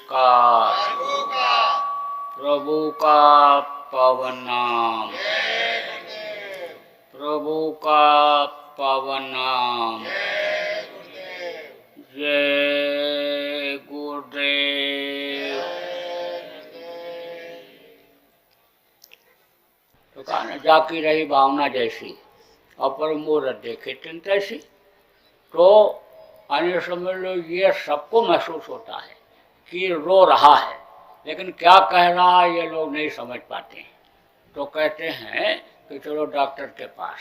नमस्कार। प्रभु का पावन नाम, प्रभु का पावन नाम। जय गुरुदेव। तो कहा ना, जाकी रही भावना जैसी, अपर मूरत देखे तिन तैसी। तो अन्य समझ लो, ये सबको महसूस होता है कि रो रहा है, लेकिन क्या कह रहा है ये लोग नहीं समझ पाते हैं। तो कहते हैं कि चलो डॉक्टर के पास।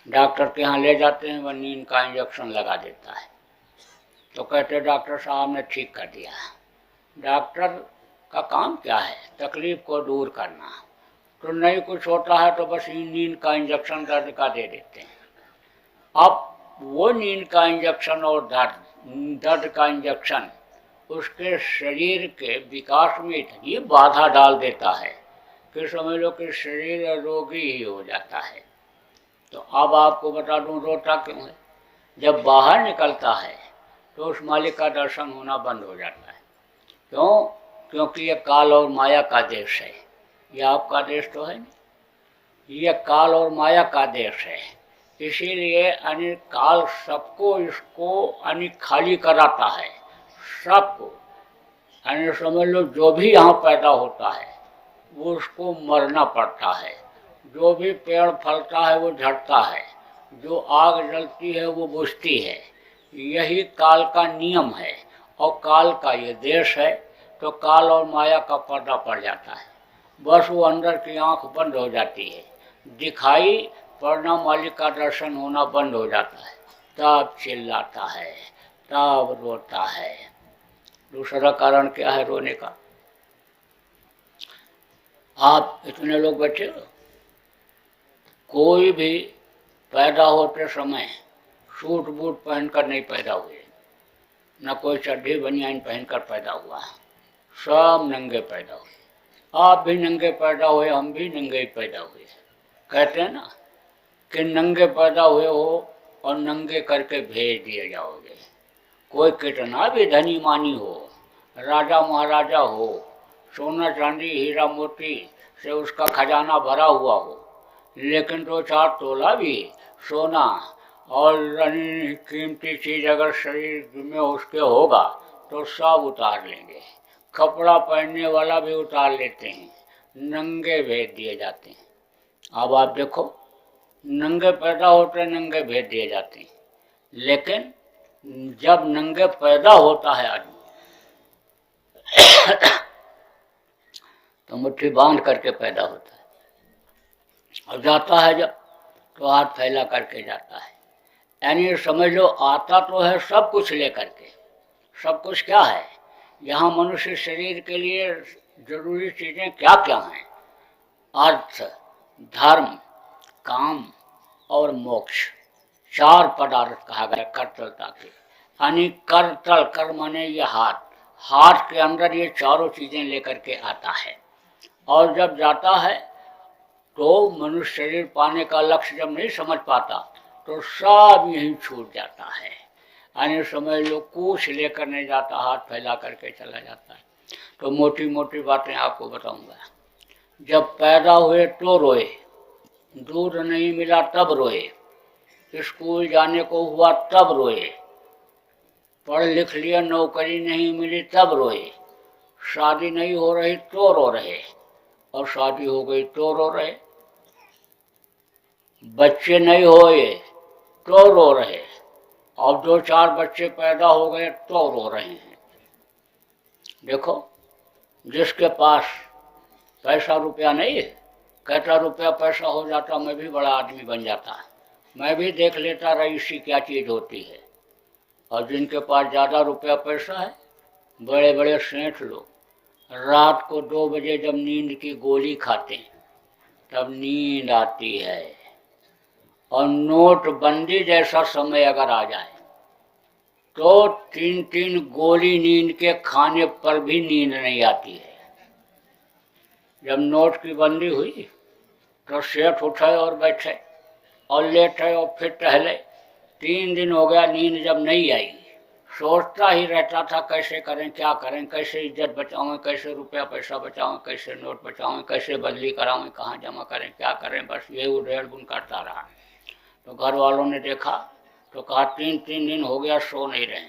डॉक्टर के यहाँ ले जाते हैं, वह नींद का इंजेक्शन लगा देता है। तो कहते डॉक्टर साहब ने ठीक कर दिया। डॉक्टर का काम क्या है? तकलीफ को दूर करना। तो नहीं कुछ होता है तो बस नींद का इंजेक्शन दर्द का दे देते हैं। अब वो नींद का इंजेक्शन और दर्द का इंजेक्शन उसके शरीर के विकास में इतनी बाधा डाल देता है कि समझ लो कि शरीर रोगी ही हो जाता है। तो अब आपको बता दूं रोता क्यों है। जब बाहर निकलता है तो उस मालिक का दर्शन होना बंद हो जाता है। क्यों? क्योंकि ये काल और माया का देश है। ये आपका देश तो है नहीं, ये काल और माया का देश है। इसीलिए अन्य काल सबको इसको अन्य खाली कराता है, सबको। अन्य समझ लो, जो भी यहाँ पैदा होता है वो उसको मरना पड़ता है। जो भी पेड़ फलता है वो झड़ता है, जो आग जलती है वो बुझती है। यही काल का नियम है और काल का ये देश है। तो काल और माया का पर्दा पड़ जाता है, बस वो अंदर की आंख बंद हो जाती है, दिखाई पड़ना, मालिक का दर्शन होना बंद हो जाता है। तब चिल्लाता है, तब रोता है। दूसरा कारण क्या है रोने का? आप इतने लोग बैठे हो, कोई भी पैदा होते समय सूट बूट पहनकर नहीं पैदा हुए, न कोई चड्ढी बनियान पहनकर पैदा हुआ, सब नंगे पैदा हुए। आप भी नंगे पैदा हुए, हम भी नंगे ही पैदा हुए। कहते हैं ना कि नंगे पैदा हुए हो और नंगे करके भेज दिए जाओगे। कोई कितना भी धनी मानी हो, राजा महाराजा हो, सोना चांदी हीरा मोती से उसका खजाना भरा हुआ हो, लेकिन 2-4 तोला भी सोना और कीमती चीज अगर शरीर में उसके होगा तो सब उतार लेंगे। कपड़ा पहनने वाला भी उतार लेते हैं, नंगे भेज दिए जाते हैं। अब आप देखो, नंगे पैदा होते नंगे भेज दिए जाते हैं, लेकिन जब नंगे पैदा होता है आदमी तो मुट्ठी बांध करके पैदा होता है, और जाता है जब तो हाथ फैला करके जाता है। यानी समझ लो, आता तो है सब कुछ लेकर के। सब कुछ क्या है? यहाँ मनुष्य शरीर के लिए जरूरी चीजें क्या क्या हैं? अर्थ, धर्म, काम और मोक्ष। 4 पदार्थ कहा गया कर्तलता के। यानी करतल, कर माने ये हाथ, हाथ के अंदर ये चारों चीजें लेकर के आता है। और जब जाता है तो मनुष्य शरीर पाने का लक्ष्य जब नहीं समझ पाता तो सब यहीं छूट जाता है। यानी समझ लो, कुछ लेकर नहीं जाता, हाथ फैला करके चला जाता है। तो मोटी मोटी बातें आपको बताऊंगा। जब पैदा हुए तो रोए, दूध नहीं मिला तब रोए, स्कूल जाने को हुआ तब रोए, पढ़ लिख लिया नौकरी नहीं मिली तब रोए, शादी नहीं हो रही तो रो रहे, और शादी हो गई तो रो रहे, बच्चे नहीं होए तो रो रहे, और 2-4 बच्चे पैदा हो गए तो रो रहे हैं। देखो, जिसके पास पैसा रुपया नहीं है, कहता रुपया पैसा हो जाता मैं भी बड़ा आदमी बन जाता, मैं भी देख लेता रईसी क्या चीज़ होती है। और जिनके पास ज़्यादा रुपया पैसा है, बड़े बड़े सेठ लोग, रात को 2 बजे जब नींद की गोली खाते हैं तब नींद आती है। और नोटबंदी जैसा समय अगर आ जाए तो 3-3 गोली नींद के खाने पर भी नींद नहीं आती है। जब नोट की बंदी हुई तो सेठ उठे और बैठे और लेटे और फिर टहले। 3 दिन हो गया नींद जब नहीं आई, सोचता ही रहता था कैसे करें, क्या करें, कैसे इज्जत बचाऊं, कैसे रुपया पैसा बचाऊं, कैसे नोट बचाऊं, कैसे बदली कराऊं, कहाँ जमा करें, क्या करें, बस ये उधेड़ बुन करता रहा। तो घर वालों ने देखा तो कहा 3 दिन हो गया सो नहीं रहे।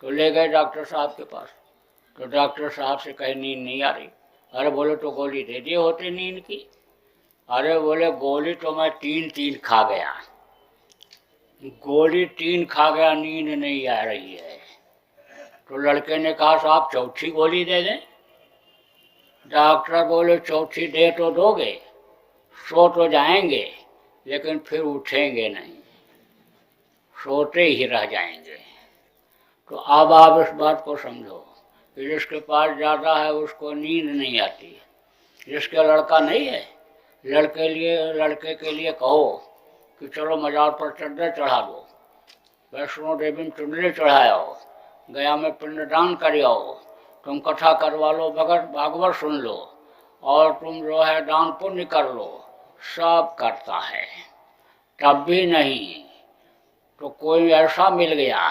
तो ले गए डॉक्टर साहब के पास। तो डॉक्टर साहब से कहे नींद नहीं आ रही। अरे बोले तो गोली दे दिए होते नींद की। अरे बोले गोली तो मैं 3 खा गया, गोली 3 खा गया, नींद नहीं आ रही है। तो लड़के ने कहा साहब चौथी गोली दे दें। डॉक्टर बोले चौथी दे तो दोगे, सो तो जाएंगे लेकिन फिर उठेंगे नहीं, सोते ही रह जाएंगे। तो अब आप इस बात को समझो कि जिसके पास ज़्यादा है उसको नींद नहीं आती। जिसका लड़का नहीं है, लड़के के लिए कहो कि चलो मजार पर चद्दर चढ़ा दो, वैष्णो देवी में चुनरी चढ़ाओ, गया में पिंडदान कर आओ, तुम कथा करवा लो, भगत भागवत सुन लो, और तुम जो है दान पुण्य कर लो, सब करता है। तब भी नहीं तो कोई ऐसा मिल गया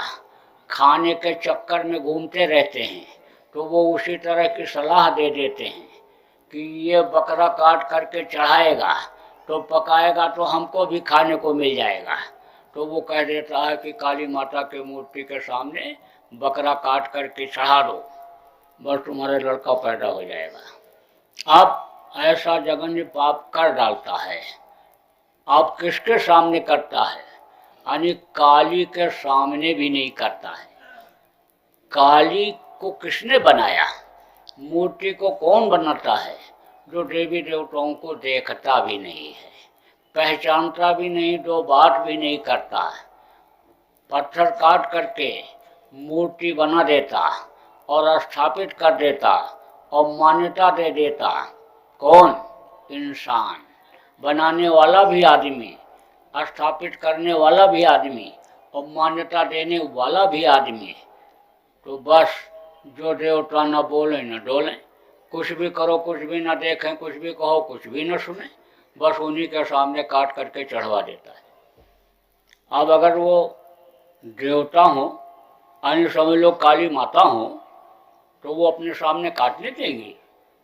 खाने के चक्कर में घूमते रहते हैं, तो वो उसी तरह की सलाह दे देते हैं कि ये बकरा काट करके चढ़ाएगा तो पकाएगा तो हमको भी खाने को मिल जाएगा। तो वो कह देता है कि काली माता के मूर्ति के सामने बकरा काट करके चढ़ा दो, बस तुम्हारे लड़का पैदा हो जाएगा। अब ऐसा जघन्य पाप कर डालता है। अब किसके सामने करता है? यानी काली के सामने भी नहीं करता है। काली को किसने बनाया? मूर्ति को कौन बनाता है? जो देवी देवताओं को देखता भी नहीं है, पहचानता भी नहीं, दो बात भी नहीं करता है। पत्थर काट करके मूर्ति बना देता और स्थापित कर देता और मान्यता दे देता। कौन? इंसान। बनाने वाला भी आदमी, स्थापित करने वाला भी आदमी और मान्यता देने वाला भी आदमी। तो बस जो देवता न बोले न डोलें, कुछ भी करो कुछ भी न देखें, कुछ भी कहो कुछ भी न सुने, बस उन्हीं के सामने काट करके चढ़वा देता है। अब अगर वो देवता हो, अन्य समझ लो काली माता हो, तो वो अपने सामने काटने देंगी?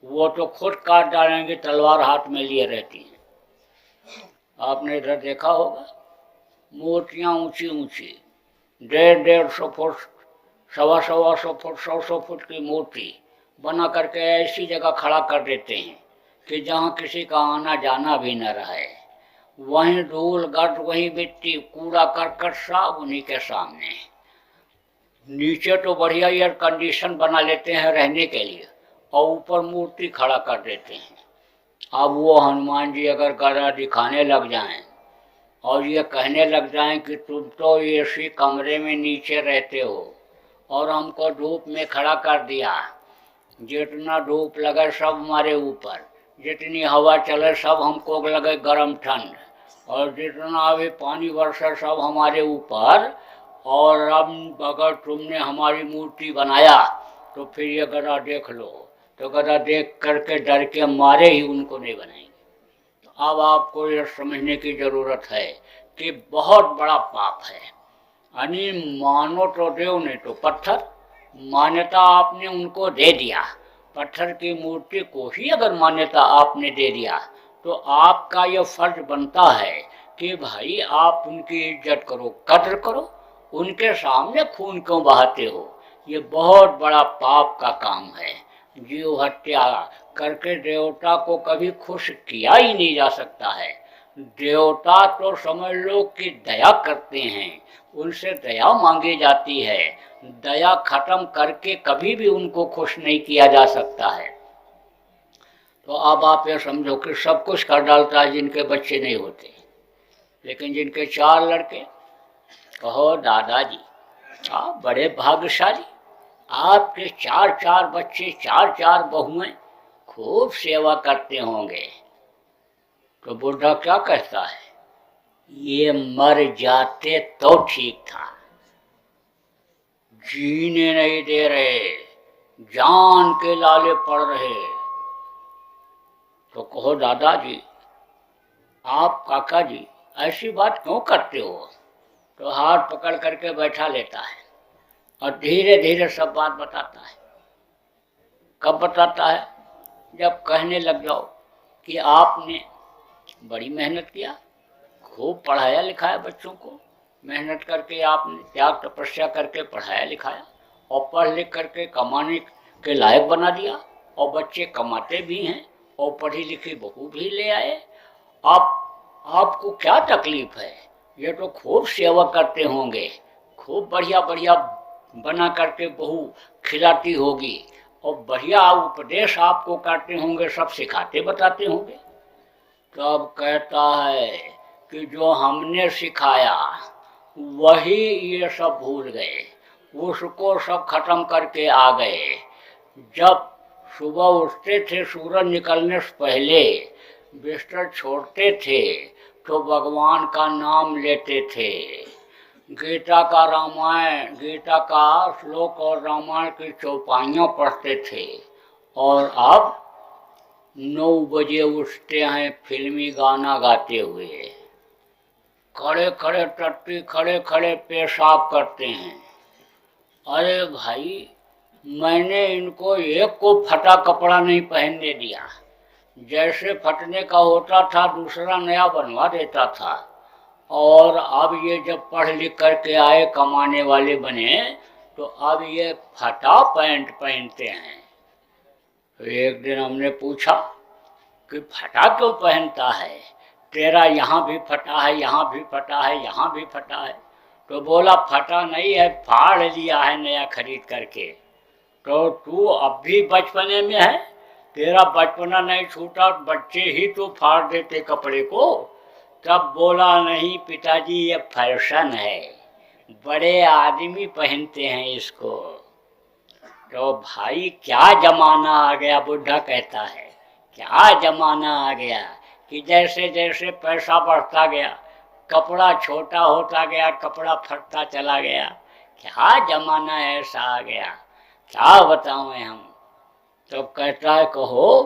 वो तो खुद काट डालेंगे, तलवार हाथ में लिए रहती हैं। आपने इधर देखा होगा मूर्तियाँ ऊंची ऊंची 150-150 फुट, 125-125 फुट, 100 फुट की मूर्ति बना करके ऐसी जगह खड़ा कर देते हैं कि जहाँ किसी का आना जाना भी न रहे। वहीं धूल गट, वहीं मिट्टी, कूड़ा करकट सब उन्हीं के सामने। नीचे तो बढ़िया एयर कंडीशन बना लेते हैं रहने के लिए और ऊपर मूर्ति खड़ा कर देते हैं। अब वो हनुमान जी अगर गदा दिखाने लग जाएं और ये कहने लग जाएं कि तुम तो एसी कमरे में नीचे रहते हो और हमको धूप में खड़ा कर दिया, जितना धूप लगे सब हमारे ऊपर, जितनी हवा चले सब हमको लगे गर्म ठंड, और जितना अभी पानी बरसे सब हमारे ऊपर, और अब अगर तुमने हमारी मूर्ति बनाया तो फिर ये गदा देख लो, तो गदा देख करके डर के मारे ही उनको नहीं बनाएंगे। तो अब आपको यह समझने की ज़रूरत है कि बहुत बड़ा पाप है। यानी मानो तो देव ने तो पत्थर, मान्यता आपने उनको दे दिया, पत्थर की मूर्ति को ही अगर मान्यता आपने दे दिया तो आपका यह फर्ज बनता है कि भाई आप उनकी इज्जत करो, कद्र करो। उनके सामने खून क्यों बहाते हो? ये बहुत बड़ा पाप का काम है। जीव हत्या करके देवता को कभी खुश किया ही नहीं जा सकता है। देवता तो समझ लो कि दया करते हैं, उनसे दया मांगी जाती है, दया खत्म करके कभी भी उनको खुश नहीं किया जा सकता है। तो अब आप ये समझो कि सब कुछ कर डालता है जिनके बच्चे नहीं होते, लेकिन जिनके 4 लड़के, कहो दादाजी आप बड़े भाग्यशाली, आपके 4 बच्चे, 4 बहुएं खूब सेवा करते होंगे। तो बुढ़ा क्या कहता है? ये मर जाते तो ठीक था, जीने नहीं दे रहे, जान के लाले पड़ रहे। तो कहो दादाजी आप काका जी ऐसी बात क्यों करते हो? तो हाथ पकड़ करके बैठा लेता है। और धीरे धीरे सब बात बताता है। कब बताता है? जब कहने लग जाओ कि आपने बड़ी मेहनत किया, खूब पढ़ाया लिखाया बच्चों को, मेहनत करके आपने त्याग तपस्या करके पढ़ाया लिखाया और पढ़ लिख करके कमाने के लायक बना दिया, और बच्चे कमाते भी हैं और पढ़ी लिखी बहू भी ले आए। आपको क्या तकलीफ है? ये तो खूब सेवा करते होंगे, खूब बढ़िया बढ़िया बना करके बहू खिलाती होगी और बढ़िया उपदेश आपको करते होंगे, सब सिखाते बताते होंगे। तब कहता है कि जो हमने सिखाया वही ये सब भूल गए, उसको सब खत्म करके आ गए। जब सुबह उठते थे सूरज निकलने से पहले, बिस्तर छोड़ते थे तो भगवान का नाम लेते थे, गीता का श्लोक और रामायण की चौपाइयाँ पढ़ते थे। और अब 9 बजे उठते हैं फिल्मी गाना गाते हुए, खड़े खड़े टट्टी खड़े खड़े पेशाब करते हैं। अरे भाई, मैंने इनको एक को फटा कपड़ा नहीं पहनने दिया, जैसे फटने का होता था दूसरा नया बनवा देता था। और अब ये जब पढ़ लिख करके आए, कमाने वाले बने, तो अब ये फटा पैंट पहनते हैं। तो एक दिन हमने पूछा कि फटा क्यों पहनता है, तेरा यहाँ भी फटा है, यहाँ भी फटा है, यहाँ भी फटा है। तो बोला फटा नहीं है, फाड़ लिया है नया खरीद करके। तो तू अब भी बचपने में है, तेरा बचपना नहीं छूटा, बच्चे ही तो फाड़ देते कपड़े को। तब बोला नहीं पिताजी, ये फैशन है, बड़े आदमी पहनते हैं इसको। तो भाई क्या जमाना आ गया, बुढ़ा कहता है, क्या जमाना आ गया कि जैसे जैसे पैसा बढ़ता गया, कपड़ा छोटा होता गया, कपड़ा फटता चला गया। क्या जमाना ऐसा आ गया, क्या बताऊं हम। तो कहता है कहो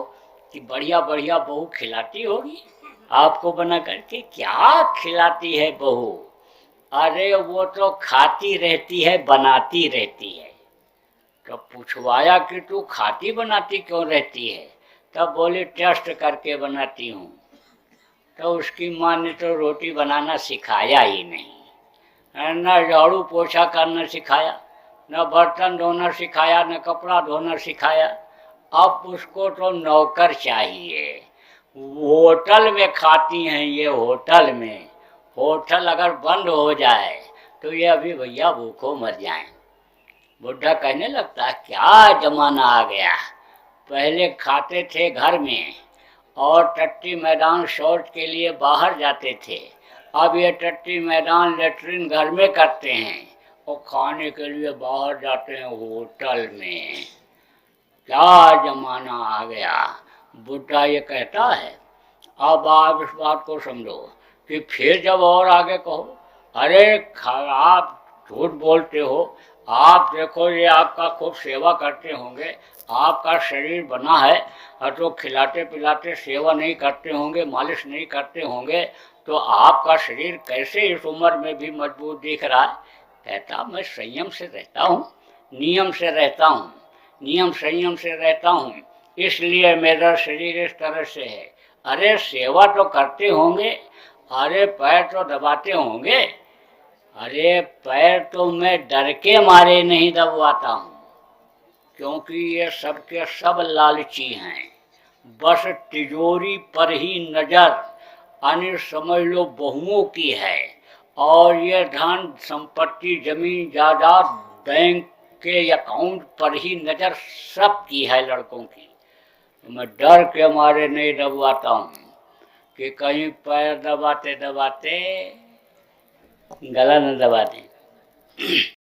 कि बढ़िया बढ़िया बहू खिलाती होगी आपको बना करके। क्या खिलाती है बहू? अरे वो तो खाती रहती है, बनाती रहती है। तो पूछवाया कि तू खाती बनाती क्यों रहती है? तब बोली टेस्ट करके बनाती हूँ। तो उसकी माँ ने तो रोटी बनाना सिखाया ही नहीं, न झाड़ू पोछा करना सिखाया, न बर्तन धोना सिखाया, न कपड़ा धोना सिखाया। अब उसको तो नौकर चाहिए। होटल में खाती हैं ये, होटल में। होटल अगर बंद हो जाए तो ये अभी भैया भूखों मर जाएं। बुढ़ा कहने लगता है क्या जमाना आ गया। पहले खाते थे घर में और टट्टी मैदान शौच के लिए बाहर जाते थे। अब ये टट्टी मैदान लेटरिन घर में करते हैं और खाने के लिए बाहर जाते हैं होटल में। क्या जमाना आ गया। बुढ़ा ये कहता है। अब आप इस बात को समझो कि फिर जब और आगे कहो, अरे आप झूठ बोलते हो, आप देखो ये आपका खूब सेवा करते होंगे, आपका शरीर बना है, और तो खिलाते पिलाते सेवा नहीं करते होंगे, मालिश नहीं करते होंगे, तो आपका शरीर कैसे इस उम्र में भी मजबूत दिख रहा है। कहता मैं संयम से रहता हूँ, नियम से रहता हूँ, नियम संयम से रहता हूँ, इसलिए मेरा शरीर इस तरह से है। अरे सेवा तो करते होंगे, अरे पैर तो दबाते होंगे। अरे पैर तो मैं डर के मारे नहीं दबवाता हूँ, क्योंकि ये सब के सब लालची हैं, बस तिजोरी पर ही नजर, अन्य समझ लो बहुओं की है, और ये धन संपत्ति जमीन जायदाद बैंक के अकाउंट पर ही नजर सबकी है लड़कों की। तो मैं डर के मारे नहीं दबवाता हूँ कि कहीं पैर दबाते दबाते गला न दबा दें।